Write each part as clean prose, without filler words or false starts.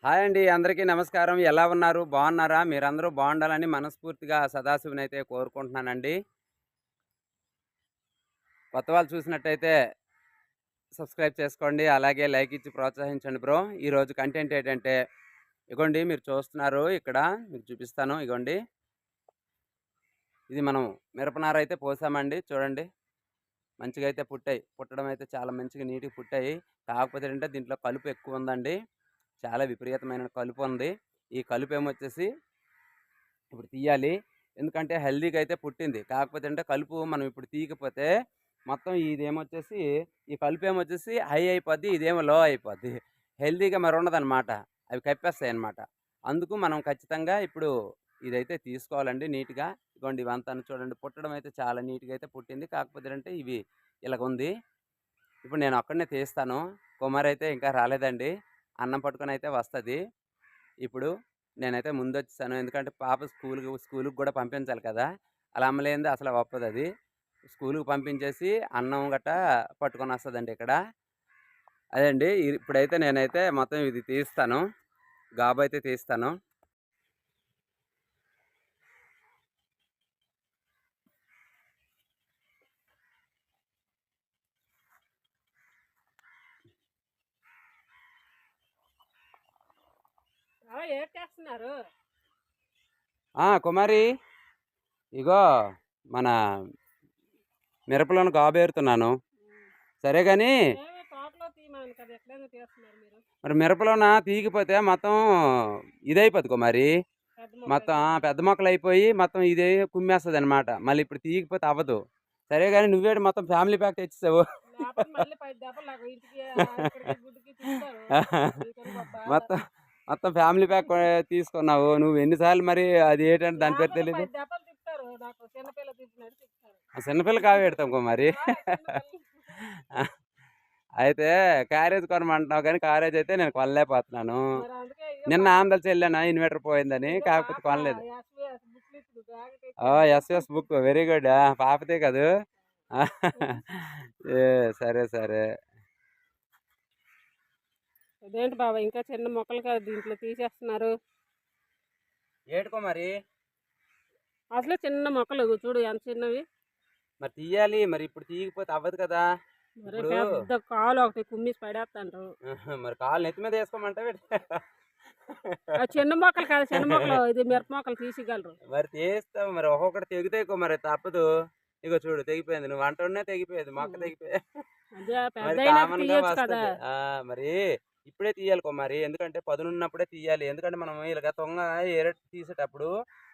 Hi అండి. అందరికీ నమస్కారం. ఎలా ఉన్నారు? బాగున్నారా? మీరందరూ బాగుండాలని మనస్ఫూర్తిగా సదాశివునైతే కోరుకుంటున్నానండి. కొత్త వాళ్ళు చూసినట్టయితే సబ్స్క్రైబ్ చేసుకోండి. అలాగే లైక్ ఇచ్చి ప్రోత్సహించండి బ్రో. ఈరోజు కంటెంట్ ఏంటంటే, ఇగోండి మీరు చూస్తున్నారు ఇక్కడ మీకు చూపిస్తాను. ఇగోండి ఇది మనం మిరపనారైతే పోసామండి. చూడండి మంచిగా అయితే పుట్టాయి. పుట్టడం అయితే చాలా మంచిగా నీట్‌గా పుట్టాయి. కాకపోతే ఏంటంటే దీంట్లో కలుపు ఎక్కువ ఉందండి. చాలా విపరీతమైన కలుపు ఉంది. ఈ కలుపేమొచ్చేసి ఇప్పుడు తీయాలి. ఎందుకంటే హెల్తీగా అయితే పుట్టింది. కాకపోతే అంటే కలుపు మనం ఇప్పుడు తీయకపోతే మొత్తం ఇదేమొచ్చేసి ఈ కలుపేమొచ్చేసి హై అయిపోద్ది. ఇదేమో లో అయిపోద్ది. హెల్తీగా మరి ఉండదనమాట. అవి కప్పేస్తాయన్నమాట. అందుకు మనం ఖచ్చితంగా ఇప్పుడు ఇదైతే తీసుకోవాలండి నీట్‌గా. ఇగోండి ఇవంతాను చూడండి పుట్టడం అయితే చాలా నీట్‌గా అయితే పుట్టింది. కాకపోతే ఏంటంటే ఇవి ఇలాగుంది. ఇప్పుడు నేను ఒక్కడినే తీస్తాను. కుమారైతే ఇంకా రాలేదండి. అన్నం పట్టుకొనైతే వస్తది. ఇప్పుడు నేనైతే ముందొచ్చేసాను. ఎందుకంటే పాప స్కూలుకి గూడా పంపించాలి కదా! ఆళ్ళ అమ్మ లేనిదే అసల ఒప్పదది. స్కూలుకి పంపించేసి అన్నం గట్టా పట్టుకొనొస్తదండి ఇక్కడ. అదే అండి. ఇప్పుడైతే నేనైతే మొత్తం ఇది తీస్తాను. గాబైతే తీస్తాను. ఏం చేస్తున్నారు? కుమారి ఇగో మన మిరపలోని గాబేరుతున్నాను. సరే గానీ ఏమి తోటలో తీయమని కదా ఎక్కడైనా తీస్తున్నారు మీరు? మరి మిరపలోన తీయకపోతే మొత్తం ఇదైపోద్ది కుమారి. పెద్ద మొత్తం మొక్కలైపోయినాయి. పెద్ద మొక్కలయిపోయి మొత్తం ఇదే కుమ్మేస్తదనమాట. మళ్ళీ ఇప్పుడు తీయకపోతే అవ్వదు. సరే గానీ నువ్వేటి మొత్తం ఫ్యామిలీ ప్యాక్ తెచ్చేసావు. లేకపోతే మళ్ళీ 10 దెబ్బలు నాకు ఇంటికి ఇక్కడికి గుడ్డుకి తిప్పుతారు. మీకని ఒక బాధ. మొత్తం మొత్తం ఫ్యామిలీ ప్యాక్ తీసుకున్నావు. నువ్వు ఎన్ని సార్లు మరి అది ఏటంటే దాని పేరు లేకపోతే తెలీదు. 10 దెబ్బలు తిప్పుతారు. నాకు చిన్నపిల్ల తిప్పినట్టు తిప్పుతారు. ఆ చిన్నపిల్ల కాగబెడతాం కుమారి. చిన్నపిల్ల. అయితే క్యారేజ్ కొనమంటున్నావు కానీ క్యారేజ్ అయితే నేను కొనలేకపోతున్నాను. మరి అందుకే ఇగో నిన్న ఆంధ్రాకి వెళ్ళాను ఇన్వర్టర్ పోయిందని. ఇగో కాకపోతే పాప కొనలేదు. ఎస్విఎస్ బుక్లు ఇప్పుడు బ్యాగ్ తెచ్చాను. ఎస్ఎస్ బుక్ వెరీ గుడ్. పాపదే కదూ! ఏ సరే, సరే. అదేంటి బాబా ఇంకా చిన్న మొక్కలు కదా దీంట్లో తీసేస్తున్నారు. ఏటికో మరి? అసలే చిన్న మొక్కలు ఇగో చూడు ఎంత చిన్నవి. మరి తీయాలి. మరి ఇప్పుడు తీయకపోతే అవ్వదు కదా! మరి ఇప్పుడు పెద్ద కాలు ఒకటి కుమ్మేసి పడేస్తాండ్రు. మరి కాళ్ళు నెత్తి మీద ఏసుకోమంటావేటి? ఆ చిన్న మొక్కలు కాదు చిన్న మొక్కలు ఇది మిరప మొక్కలు తీసిగలరు. మరి తీస్తావు. మరి ఒక్కొక్కటి తెగుతాయికో మరి తప్పదు. ఇగో చూడు తెగిపోయింది. నువ్వు అంటుంటేనే తెగిపోయేది. మొక్క తెగిపోయి అదే మరి పెద్దయినాక కామన్‌గా తీయొచ్చు కదా. వస్తది. మరి ఇప్పుడే తీయాలి కుమారి. ఎందుకంటే పదునున్నప్పుడే తీయాలి. ఎందుకంటే మనం ఇలాగ తొంగ ఏరటి తీసేటప్పుడు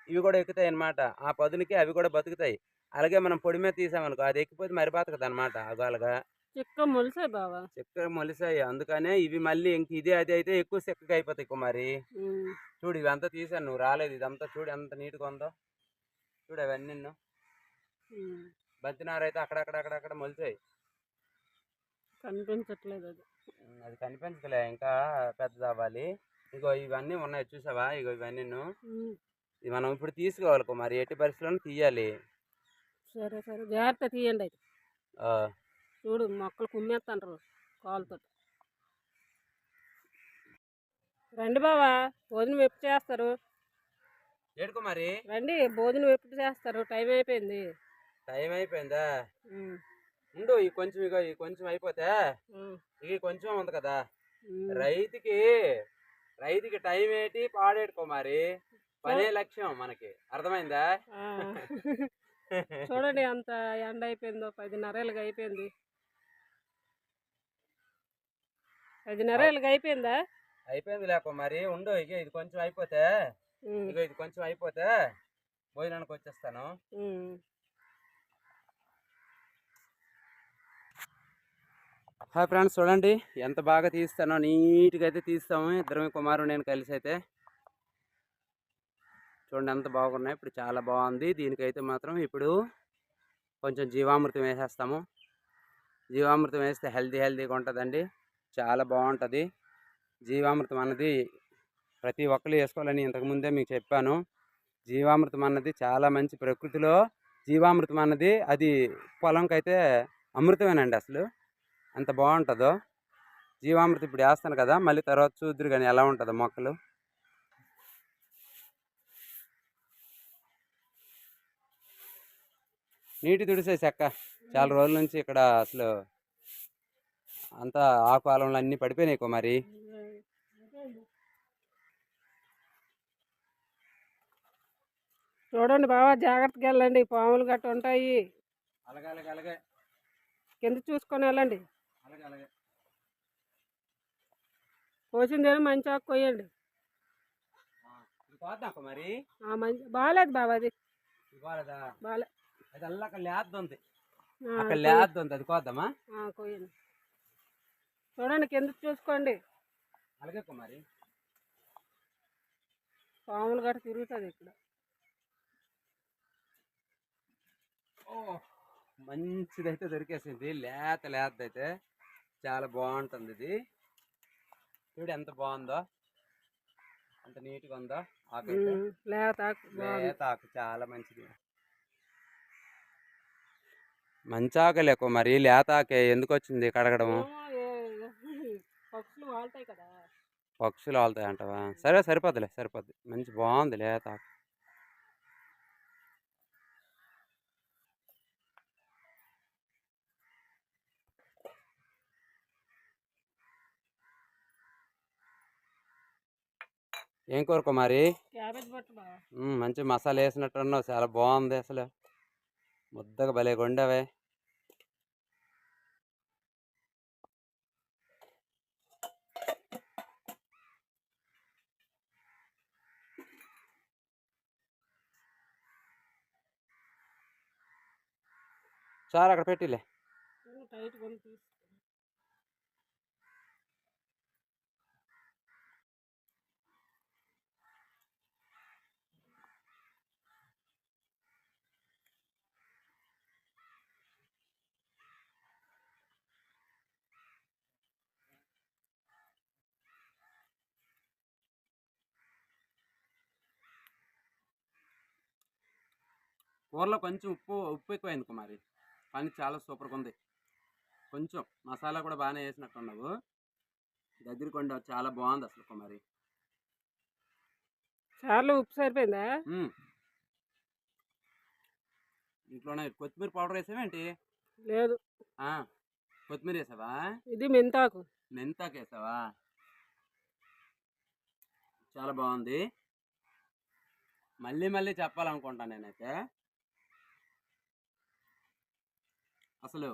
ఇవి కూడా ఎక్కుతాయన్నమాట. ఆ పదునుకి అవి కూడా బతుకుతాయి. అలాగే మనం పొడి మీద తీసామనుకో అది ఎక్కిపోతే మరి బతకదనమాట. అగో చిక్క మొలిసాయి బావ. చిక్కగా మొలిసాయి. అందుకనే ఇవి మళ్ళీ ఇంక ఇది అది అయితే ఎక్కువ చిక్కగా అయిపోతాయి కుమారి. ఉమ్, చూడు ఇవంతా తీసాను. నువ్వు రాలేదు. ఇదంతా చూడు ఎంత నీట్‌గా ఉందో. చూడు అవన్నీను. ఉమ్, బంతినారైతే అక్కడక్కడ మొలిచాయి. కనిపించట్లేదు అది. అది కనిపించదులే. ఇంకా పెద్దదవ్వాలి. ఇగో ఇవన్నీ ఉన్నాయి చూసావా? ఇగో ఇవన్నీను. ఉమ్, ఇది మనం ఇప్పుడు తీసుకోవాలి కుమారి. ఎట్టి పరిస్థితుల్లోనూ తీయాలి. సరే సరే జాగ్రత్త తీయండి అయితే. ఆ! చూడు మొక్కలు కుమ్మేస్తాండ్రు కాలుతో. రండి బావా భోజనం ఎప్పుడు చేస్తారు? ఏటి కుమారి? రండి భోజనం ఎప్పుడు చేస్తారు? టైం అయిపోయింది. టైం అయిపోయిందా? ఉమ్, ఉండు ఇగో ఈ కొంచెం అయిపోతే ఉమ్, ఇక కొంచెం ఉంది కదా! ఉమ్, రైతుకి రైతుకి టైం ఏంటి పాడేటి కుమారి. పనే లక్ష్యం మనకి. అర్థమైందా? ఆ. చూడండి అంత ఎండ అయిపోయిందో 10:30 అయిపోయింది. 10:30 అయిపోయిందా? అయిపోయిందిలే కుమారి. ఉండు ఇక ఇది కొంచెం అయిపోతే ఉమ్, ఇగో ఇది కొంచెం అయిపోతే భోజనానికి వచ్చేస్తాను. ఉమ్. హాయ్ ఫ్రెండ్స్ చూడండి ఎంత బాగా తీస్తానో. నీట్‌గా అయితే తీస్తాము. ఇద్దరమే కుమారు నేను కలిసి అయితే. చూడండి ఎంత బాగున్నాయి. ఇప్పుడు చాలా బాగుంది. దీనికైతే మాత్రం ఇప్పుడు కొంచెం జీవామృతం వేసేస్తాము. జీవామృతం వేస్తే హెల్తీగా ఉంటుందండి. చాలా బాగుంటుంది. జీవామృతం అన్నది ప్రతి ఒక్కరు వేసుకోవాలని ఇంతకుముందే మీకు చెప్పాను. జీవామృతం అన్నది చాలా మంచి. ప్రకృతిలో జీవామృతం అన్నది అది పొలంకైతే అమృతమేనండి అసలు. ఎంత బాగుంటుందో. జీవామృతం ఇప్పుడు వేస్తాను కదా, మళ్ళీ తర్వాత చూద్దరు కానీ ఎలా ఉంటుందో మొక్కలు. నీటి తుడిసేసి అక్క, చాలా రోజుల నుంచి ఇక్కడ అసలు అంతా ఆకుపాలంలో అన్నీ పడిపోయినాయి కుమారి. చూడండి బావా, జాగ్రత్తగా వెళ్ళండి, పాములు గట్ట ఉంటాయి. అలాగే అలాగే అలాగే కింద చూసుకొని వెళ్ళండి. అలాగే అలాగే. కోసిందేమో మంచి ఆకు కొయ్యండి. కోద్దాం కుమారి. మంచి బాగాలేదు బాబా, అది బాగాలేదా? బాగాలే. అది అల్ల అక్కడ లేద్దు ఉంది, అక్కడ లేద్దు ఉంది, అది కోద్దామా? కొయ్యండి. చూడండి కింద చూసుకోండి. అలాగే కుమారి. పాములు గట్ట తిరుగుతుంది ఇక్కడ. మంచిదైతే దొరికేసింది, లేత లేతదైతే చాలా బాగుంటుంది. ఇది చూడు ఎంత బాగుందో, అంత నీట్గా ఉందో ఆకు. లేత ఆకు చాలా మంచిది. మంచి ఆకలే కుమారి, లేత ఆకే ఎందుకు వచ్చింది కడగడము? పక్షులు వాళ్తాయి కదా. పక్షులు వాళ్తాయి అంటావా? సరే సరిపోద్దులే, సరిపోద్ది. మంచి బాగుంది లేత ఆకు. ఏం కూర కుమారి? క్యాబేజ్ పట్టు బాగా. మంచి మసాలా వేసినట్టున్నావు, చాలా బాగుంది అసలు, ముద్దగా భలే కొండవే. సార్ అక్కడ పెట్టిలే. టైట్ కొని తీసి కూరలో కొంచెం ఉప్పు ఎక్కువైంది కుమారి, కానీ చాలా సూపర్గా ఉంది. కొంచెం మసాలా కూడా బాగానే వేసినట్టున్నావు, దగ్గరికి వండావు, చాలా బాగుంది అసలు కుమారి. చాలా ఉప్పు సరిపోయిందా? ఇంట్లోనే కొత్తిమీర పౌడర్ వేసావేంటి? లేదు. కొత్తిమీర వేసావా? ఇది మెంతాకు. మెంతాకు వేసావా? చాలా బాగుంది. మళ్ళీ మళ్ళీ చెప్పాలనుకుంటాను నేనైతే, అసలు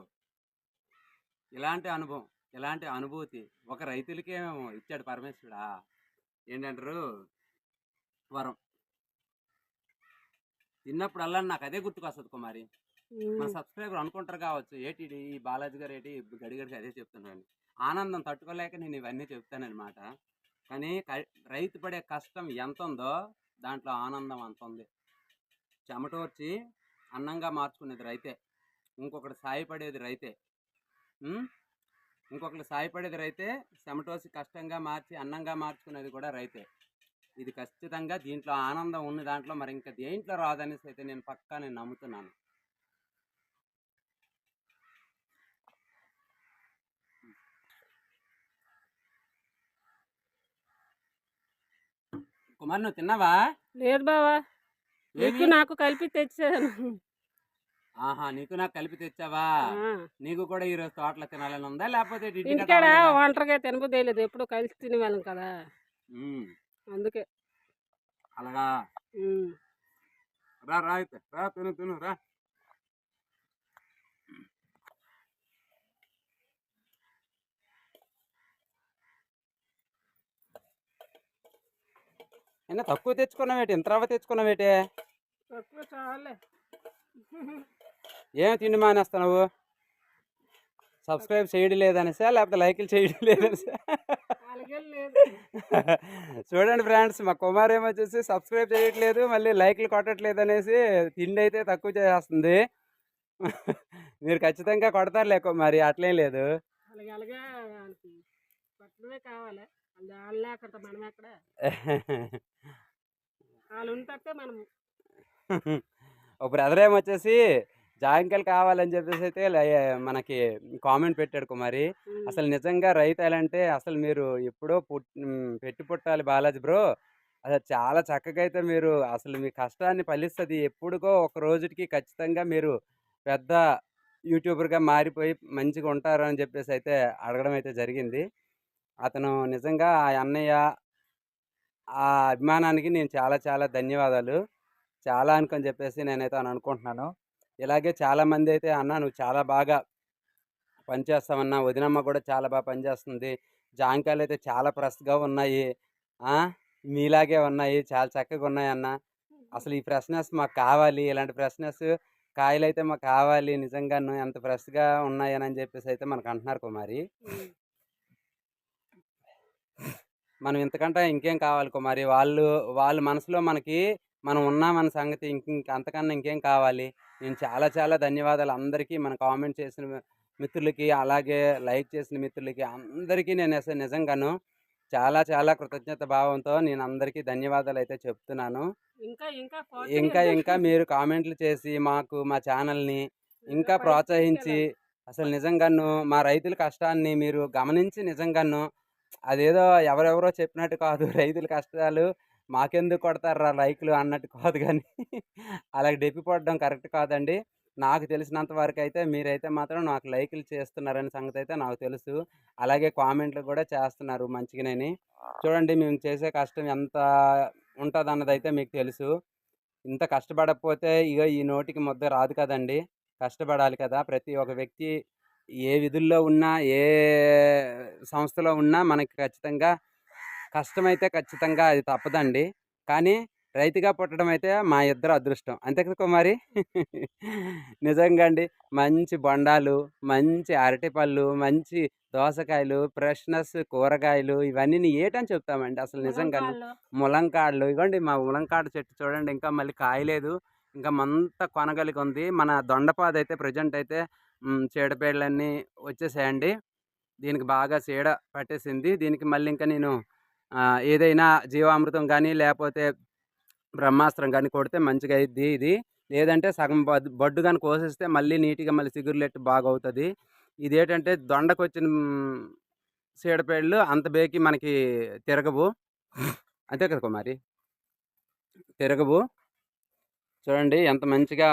ఇలాంటి అనుభవం, ఇలాంటి అనుభూతి ఒక రైతులకే ఇచ్చాడు పరమేశ్వరుడా. ఏంటంటారు, వరం. తిన్నప్పుడల్లా నాకు అదే గుర్తుకొస్తుంది కుమారి. మన సబ్స్క్రైబర్ అనుకుంటారు కావచ్చు, ఏటి ఈ బాలాజీ గారు ఏటి గడిగడికి అదే చెప్తున్నాను. ఆనందం తట్టుకోలేక నేను ఇవన్నీ చెప్తానన్నమాట. కానీ రైతు పడే కష్టం ఎంత ఉందో దాంట్లో ఆనందం అంత ఉంది. చెమటోర్చి అన్నంగా మార్చుకునేది రైతే, ఇంకొకటి సాయపడేది రైతే. ఇంకొకరు సాయపడేది రైతే, చెమటోసి కష్టంగా మార్చి అన్నంగా మార్చుకునేది కూడా రైతే. ఇది ఖచ్చితంగా దీంట్లో ఆనందం ఉన్న దాంట్లో మరి ఇంకా దేంట్లో రాదనేసి అయితే నేను పక్కా నమ్ముతున్నాను. కుమార్ నువ్వు తిన్నావా? లేదు బావా, నీకు నాకు కలిపి తెచ్చాను. నీకు నాకు కలిపి తెచ్చావా? నీకు కూడా ఈరోజు తోటలో తినాలని ఉందా, లేకపోతే ఇంటికాడ ఒంటరిగా తినబుద్దే లేదు, ఎప్పుడు కలిసి తినేవాళ్ళం కదా, అందుకే. అలాగా రా రా అయితే రా, తిను తిను రా. అయినా తక్కువ తెచ్చుకున్నావేటి, ఇంత రవ్వ తెచ్చుకున్నావేటి? తక్కువ చాలే. ఏం తిండి మానేస్తావు? సబ్స్క్రైబ్ చేయడం లేదనేసా, లేకపోతే లైక్లు చేయడం లేదనేసా? చూడండి ఫ్రెండ్స్, మా కుమార్ ఏమొచ్చేసి సబ్స్క్రైబ్ చేయట్లేదు, మళ్ళీ లైక్లు కొట్టట్లేదు అనేసి తిండి అయితే తక్కువ చేస్తుంది. మీరు ఖచ్చితంగా కొడతారులే కుమారి, అట్లేం లేదు. ఒక బ్రదర్ ఏమొచ్చేసి జాంకాయలు కావాలని చెప్పేసి అయితే మనకి కామెంట్ పెట్టాడు కుమారి. అసలు నిజంగా రైతాలంటే అసలు మీరు ఎప్పుడో పెట్టి పుట్టాలి బాలాజీ బ్రో. అసలు చాలా చక్కగా అయితే మీరు అసలు మీ కష్టాన్ని ఫలిస్తది. ఎప్పుడుకో ఒక రోజుటికి ఖచ్చితంగా మీరు పెద్ద యూట్యూబర్‌గా మారిపోయి మంచిగా ఉంటారు అని చెప్పేసి అయితే అడగడం అయితే జరిగింది. అతను నిజంగా ఆ అన్నయ్య ఆ అభిమానానికి నేను చాలా చాలా ధన్యవాదాలు. చాలా అనుకోని చెప్పేసి నేనైతే అని అనుకుంటున్నాను. ఇలాగే చాలామందైతే "అన్న నువ్వు చాలా బాగా పనిచేస్తావన్నా, వదినమ్మ కూడా చాలా బాగా పనిచేస్తుంది. జాంకాయలైతే చాలా ఫ్రెష్‌గా ఉన్నాయి. ఆ! మీలాగే ఉన్నాయి. చాలా చక్కగున్నాయన్న. అసలు ఈ ఫ్రెష్‌నెస్ మాకు కావాలి. ఇలాంటి ఫ్రెష్‌నెస్ కాయలైతే మాకు కావాలి నిజంగాను. ఎంత ఫ్రెష్‌గా ఉన్నాయని చెప్పేసి అయితే మనకు అంటున్నారు కుమారి. మనం ఇంతకంటే ఇంకేం కావాలి కుమారి. వాళ్ళ మనసులో మనకి మనం ఉన్నామన్న సంగతి అంతకన్నా ఇంకేం కావాలి. నేను చాలా చాలా ధన్యవాదాలు అందరికీ మన కామెంట్ చేసిన మిత్రులకి, అలాగే లైక్ చేసిన మిత్రులకి అందరికీ నేను అసలు నిజంగాను చాలా చాలా కృతజ్ఞత భావంతో నేను అందరికీ ధన్యవాదాలైతే చెప్తున్నాను. ఇంకా ఇంకా ఇంకా ప్రోత్సహించండి. ఇంకా మీరు కామెంట్లు చేసి మాకు మా ఛానల్‌ని ఇంకా ఇంకా పైకి ప్రోత్సహించి తీసుకెళ్ళాలి. అసలు నిజంగాను మా రైతుల కష్టాన్ని మీరు గమనించి నిజంగాను అదేదో ఎవరెవరో చెప్పినట్టు కాదు. రైతుల కష్టాలు మాకెందుకు కొడతార్రా లైకులు అన్నట్టు కాదు గానీ అలాగ డెప్పిపడడం కరెక్ట్ కాదండి. నాకు తెలిసినంత వరకైతే మీరైతే మాత్రం నాకు లైకులు చేస్తున్నారనే సంగతైతే నాకు తెలుసు. అలాగే కామెంట్లు గూడా చేస్తున్నారు మంచిగనేని. చూడండి మేము చేసే కష్టం ఎంత ఉంటదన్నదైతే మీకు తెలుసు. ఇంత కష్టపడకపోతే ఇగో ఈ నోటికి ముద్ద రాదు కదండీ! కష్టపడాలి కదా! ప్రతి ఒక్క వ్యక్తి ఏ విధుల్లో ఉన్నా, ఏ సంస్థలో ఉన్నా మనకి ఖచ్చితంగా కష్టమైతే ఖచ్చితంగా అది తప్పదండి. కానీ రైతుగా పుట్టడం అయితే మా ఇద్దరి అదృష్టం. అంతే కదా కుమారి? నిజంగా అండి. మంచి బొండాలు, మంచి అరటిపళ్ళు, మంచి దోసకాయలు, ఫ్రెష్‌నెస్ కూరగాయలు ఇవన్నీని ఏటని చెప్తామండి అసలు నిజంగాను. ములంకాళ్ళు. ములంకాడలు ఇగోండి మా ములంకాడ చెట్టు చూడండి ఇంకా మళ్ళీ కాయలేదు. ఇంకా మంతా కొనగలిగుంది. మన దొండపాదైతే ప్రెజెంట్ అయితే చీడపీడలన్నీ వచ్చేసాయండి. దీనికి బాగా చీడ పట్టేసింది. దీనికి మళ్ళీ ఇంకా నేను ఏదైనా జీవామృతం గానీ, లేపోతే బ్రహ్మాస్త్రం గానీ కొడితే మంచిగా అయిద్ది ఇది. లేదంటే సగం బడ్డు గాని కోసేస్తే మళ్ళీ నీట్‌గా మళ్ళీ చిగుర్లెట్టి బాగవుతది. ఇదేటంటే దొండకొచ్చిన చీడపీడలు అంత బేకి మనకి తిరగవు. అంతే కదా కుమారి? తిరగవు. చూడండి ఎంత మంచిగా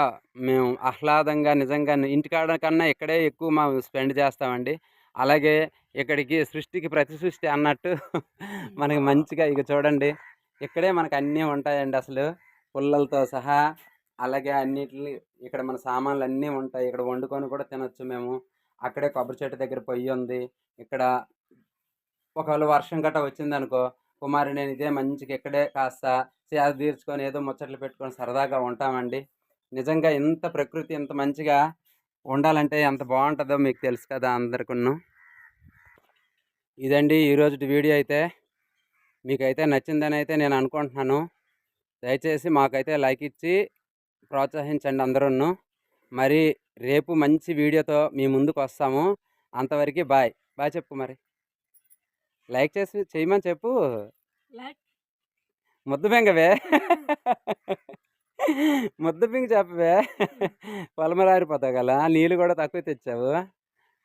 మేము ఆహ్లాదంగా నిజంగా ఇంటికాడ కన్నా ఇక్కడే ఎక్కువ స్పెండ్ చేస్తామండి. అలాగే ఇక్కడికి సృష్టికి ప్రతి సృష్టి అన్నట్టు మనకి మంచిగా ఇక చూడండి ఇక్కడే మనకు అన్నీ ఉంటాయండి అసలు పుల్లలతో సహా. అలాగే అన్నిటిని ఇక్కడ మన సామాన్లు అన్నీ ఉంటాయి. ఇక్కడ వండుకొని కూడా తినొచ్చు మేము. అక్కడే కొబ్బరి చెట్టు దగ్గర పొయ్యి ఉంది. ఇక్కడ ఒకవేళ వర్షం గట్ట వచ్చిందనుకో కుమారి నేను ఇదే మంచిగా ఇక్కడే కాస్త సేద తీర్చుకొని ఏదో ముచ్చట్లు పెట్టుకొని సరదాగా ఉంటామండి. నిజంగా ఇంత ప్రకృతి ఇంత మంచిగా ఉండాలంటే ఎంత బాగుంటుందో మీకు తెలుసు కదా అందరికీ. ఇదండి ఈరోజుటి వీడియో అయితే. మీకైతే నచ్చిందని అయితే నేను అనుకుంటున్నాను. దయచేసి మాకైతే లైక్ ఇచ్చి ప్రోత్సహించండి అందరూను. మరి రేపు మంచి వీడియోతో మీ ముందుకు వస్తాము. అంతవరకు బాయ్. బాయ్ చెప్పు మరి. లైక్ చేసి చేయమని చెప్పు. లైక్. ముద్దు బెంగవే. ముద్దు బింగ చెప్పవే. పొలమలారిపోతావు కదా నీళ్ళు కూడా తక్కువ తెచ్చావు.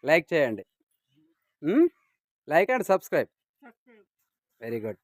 లైక్ చేయండి. Like and subscribe. Subscribe. Very good.